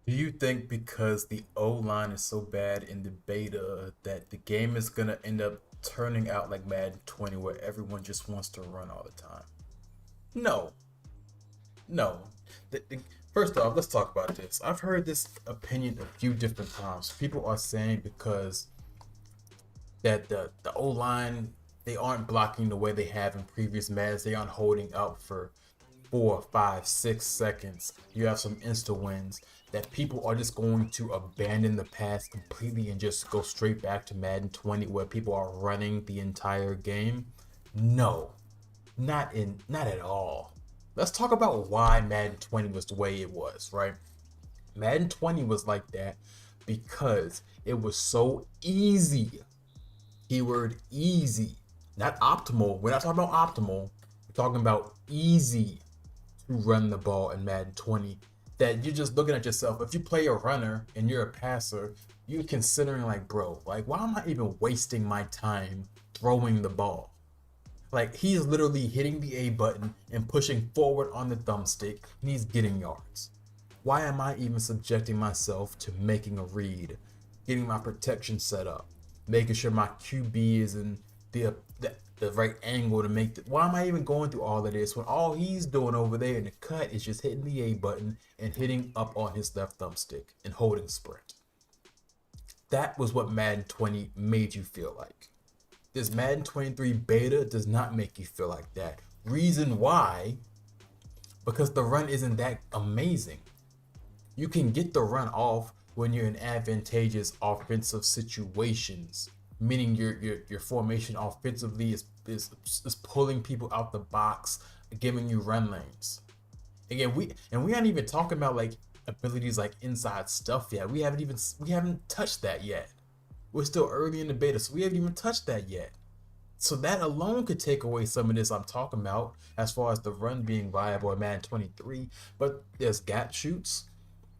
Do you think because the O line is so bad in the beta that the game is gonna end up turning out like Madden 20 where everyone just wants to run all the time? No, no. First off, let's talk about this. I've heard this opinion a few different times. People are saying because that the O line they aren't blocking the way they have in previous Mads. They aren't holding up for 4, 5, 6 seconds. You have some insta wins that people are just going to abandon the pass completely and just go straight back to Madden 20 where people are running the entire game. No, not at all. Let's talk about why Madden 20 was the way it was, right? Madden 20 was like that because it was so easy. Keyword easy, not optimal. We're not talking about optimal. We're talking about easy to run the ball in Madden 20. That you're just looking at yourself. If you play a runner and you're a passer, you're considering like, bro, like, why am I even wasting my time throwing the ball? Like, he's literally hitting the A button and pushing forward on the thumbstick, and he's getting yards. Why am I even subjecting myself to making a read, getting my protection set up, making sure my QB is in the right angle to make the, why am I even going through all of this when all he's doing over there in the cut is just hitting the A button and hitting up on his left thumbstick and holding sprint? That was what Madden 20 made you feel like. This Madden 23 beta does not make you feel like that. Reason why? Because the run isn't that amazing. You can get the run off when you're in advantageous offensive situations, meaning your formation offensively is pulling people out the box, giving you run lanes. Again, we aren't even talking about like abilities like inside stuff yet. We haven't touched that yet. We're still early in the beta, so we haven't even touched that yet. So that alone could take away some of this I'm talking about as far as the run being viable in Madden 23. But there's gap shoots,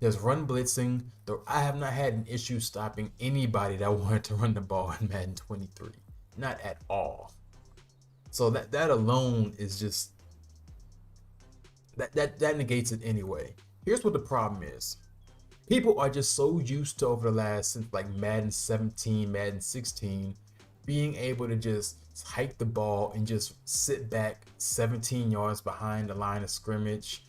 there's run blitzing. Though I have not had an issue stopping anybody that wanted to run the ball in Madden 23. Not at all. So that alone is just that negates it anyway. Here's what the problem is. People are just so used to over the last since like Madden 17, Madden 16, being able to just hike the ball and just sit back 17 yards behind the line of scrimmage,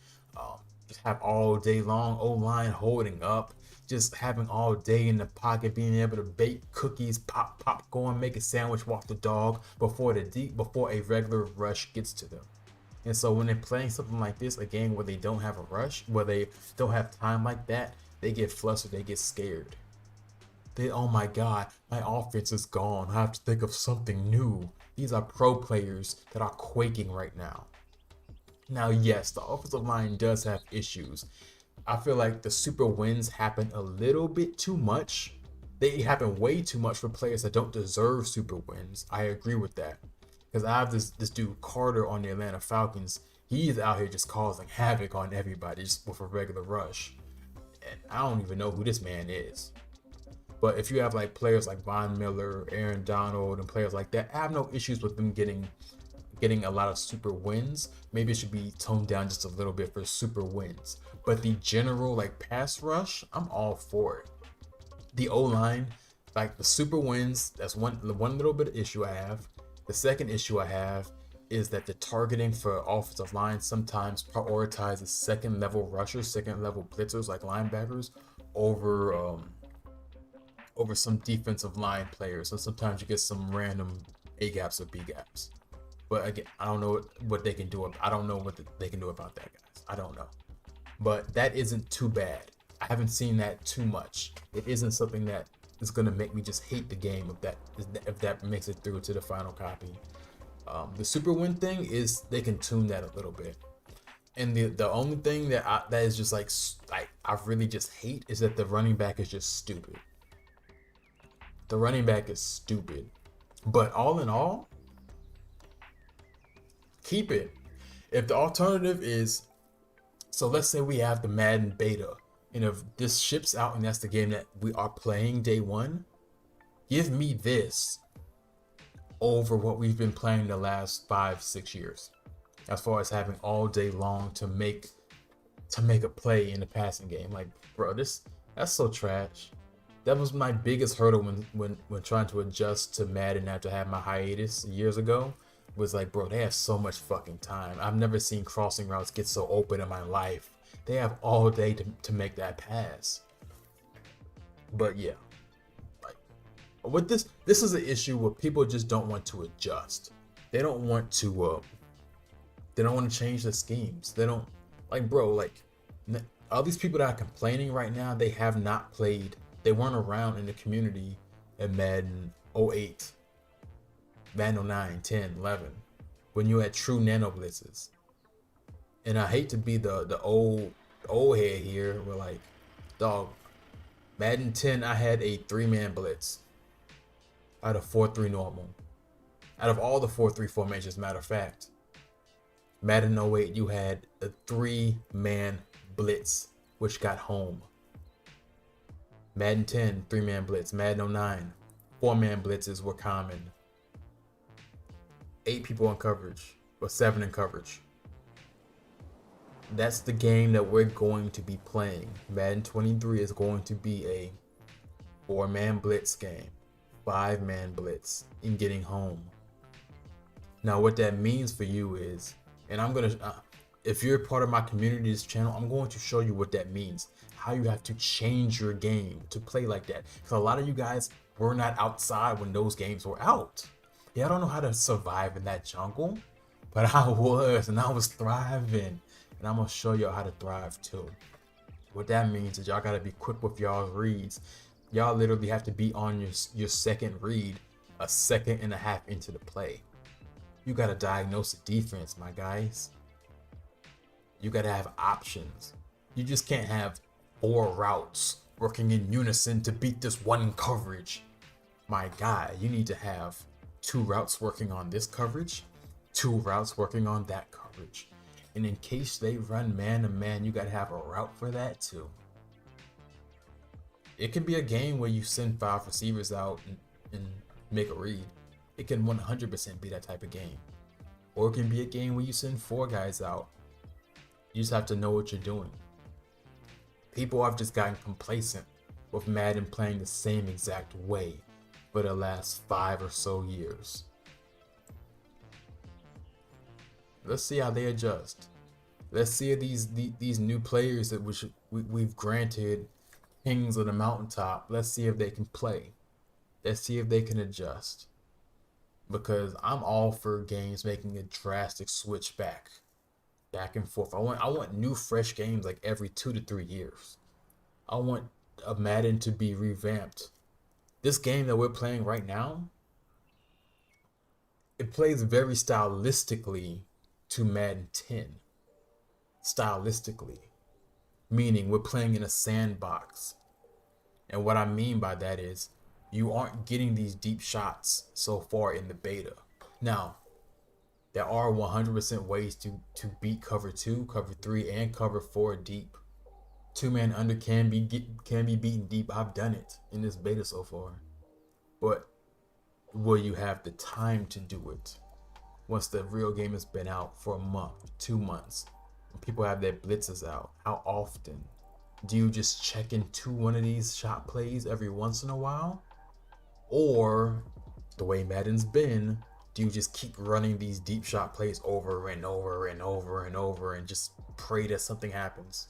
just have all day long O line holding up, just having all day in the pocket, being able to bake cookies, pop popcorn, make a sandwich, walk the dog before a regular rush gets to them. And so when they're playing something like this, a game where they don't have a rush, where they don't have time like that, they get flustered, they get scared. They, oh my God, my offense is gone. I have to think of something new. These are pro players that are quaking right now. Now, yes, the offensive line does have issues. I feel like the super wins happen a little bit too much. They happen way too much for players that don't deserve super wins. I agree with that. Because I have this dude Carter on the Atlanta Falcons. He's out here just causing havoc on everybody just with a regular rush. And I don't even know who this man is. But if you have like players like Von Miller, Aaron Donald, and players like that, I have no issues with them getting a lot of super wins. Maybe it should be toned down just a little bit for super wins. But the general like pass rush, I'm all for it. The O line, like the super wins, that's one little bit of issue I have. The second issue I have is that the targeting for offensive line sometimes prioritizes second level rushers, second level blitzers like linebackers over over some defensive line players. So sometimes you get some random A gaps or B gaps. But again, I don't know what they can do. I don't know what they can do about that, guys. I don't know. But that isn't too bad. I haven't seen that too much. It isn't something that is gonna make me just hate the game if that makes it through to the final copy. The super win thing is they can tune that a little bit. And the only thing that is just like I really just hate is that the running back is just stupid. The running back is stupid. But all in all, keep it. If the alternative is, so let's say we have the Madden beta, and if this ships out and that's the game that we are playing day one, give me this over what we've been playing the last 5, 6 years. As far as having all day long to make a play in the passing game. Like, bro, that's so trash. That was my biggest hurdle when trying to adjust to Madden after having my hiatus years ago. Was like, bro, they have so much fucking time. I've never seen crossing routes get so open in my life. They have all day to make that pass. But yeah, like with this is an issue where people just don't want to adjust. They don't want to change the schemes. They don't, like, bro, like all these people that are complaining right now, they have not played. They weren't around in the community in Madden 08, Madden 09, 10, 11, when you had true nano blitzes. And I hate to be the old head here, but like, dog, Madden 10, I had a 3-man blitz out of 4-3 normal. Out of all the 4-3 formations, matter of fact, Madden 08, you had a 3-man blitz, which got home. Madden 10, 3-man blitz. Madden 09, 4-man blitzes were common. 8 people in coverage, or 7 in coverage. That's the game that we're going to be playing. Madden 23 is going to be a 4-man blitz game, 5-man blitz, in getting home. Now, what that means for you is, and I'm gonna, if you're part of my community, this channel, I'm going to show you what that means. How you have to change your game to play like that. Because a lot of you guys were not outside when those games were out. Yeah, I don't know how to survive in that jungle, but I was, and I was thriving. And I'm gonna show y'all how to thrive too. What that means is y'all gotta be quick with y'all's reads. Y'all literally have to be on your second read a second and a half into the play. You gotta diagnose the defense, my guys. You gotta have options. You just can't have 4 routes working in unison to beat this one coverage. My guy, you need to have 2 routes working on this coverage, 2 routes working on that coverage. And in case they run man-to-man, you gotta have a route for that too. It can be a game where you send 5 receivers out and make a read. It can 100% be that type of game. Or it can be a game where you send 4 guys out. You just have to know what you're doing. People have just gotten complacent with Madden playing the same exact way for the last 5 or so years. Let's see how they adjust. Let's see if these new players that we've granted kings of the mountaintop. Let's see if they can play. Let's see if they can adjust. Because I'm all for games making a drastic switch back and forth. I want new fresh games like every 2 to 3 years. I want a Madden to be revamped. This game that we're playing right now, it plays very stylistically to Madden 10. Stylistically. Meaning we're playing in a sandbox. And what I mean by that is you aren't getting these deep shots so far in the beta. Now, there are 100% ways to beat cover 2, cover 3, and cover 4 deep. 2-man under can be beaten deep. I've done it in this beta so far. But will you have the time to do it once the real game has been out for a month, 2 months? When people have their blitzes out, how often? Do you just check into one of these shot plays every once in a while? Or, the way Madden's been, do you just keep running these deep shot plays over and over and over and over and just pray that something happens?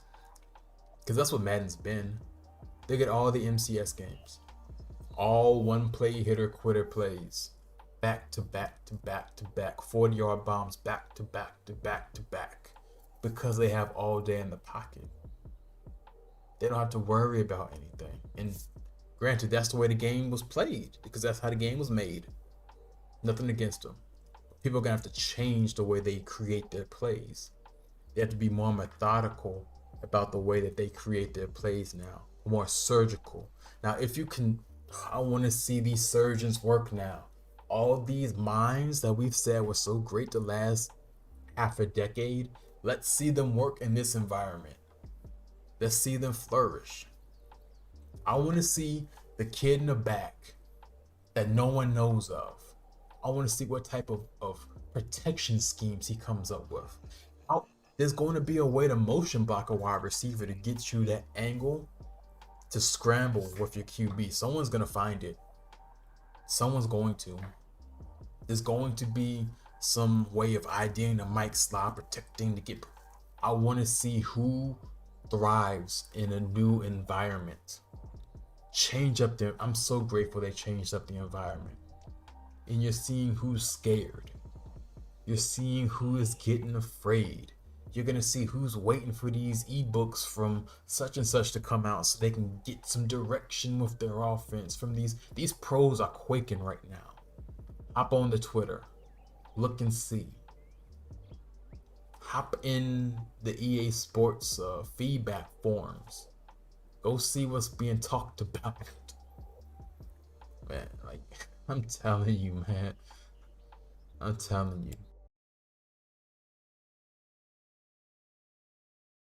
Because that's what Madden's been. Look at all the MCS games. All one play hitter quitter plays. Back to back to back to back. 40-yard bombs back to back to back to back. Because they have all day in the pocket. They don't have to worry about anything. And granted, that's the way the game was played. Because that's how the game was made. Nothing against them. People are going to have to change the way they create their plays. They have to be more methodical about the way that they create their plays now. More surgical. Now, if you can, I want to see these surgeons work now. All these minds that we've said were so great the last half a decade, let's see them work in this environment. Let's see them flourish. I want to see the kid in the back that no one knows of. I want to see what type of protection schemes he comes up with. There's going to be a way to motion block a wide receiver to get you that angle to scramble with your QB. Someone's going to find it. Someone's going to. There's going to be some way of IDing the Mike slot, protecting to get. I want to see who thrives in a new environment. Change up their. I'm so grateful they changed up the environment. And you're seeing who's scared. You're seeing who is getting afraid. You're gonna see who's waiting for these ebooks from such and such to come out so they can get some direction with their offense. From these pros are quaking right now. Hop on the Twitter, look and see. Hop in the EA Sports feedback forums. Go see what's being talked about. Man, like I'm telling you, man. I'm telling you.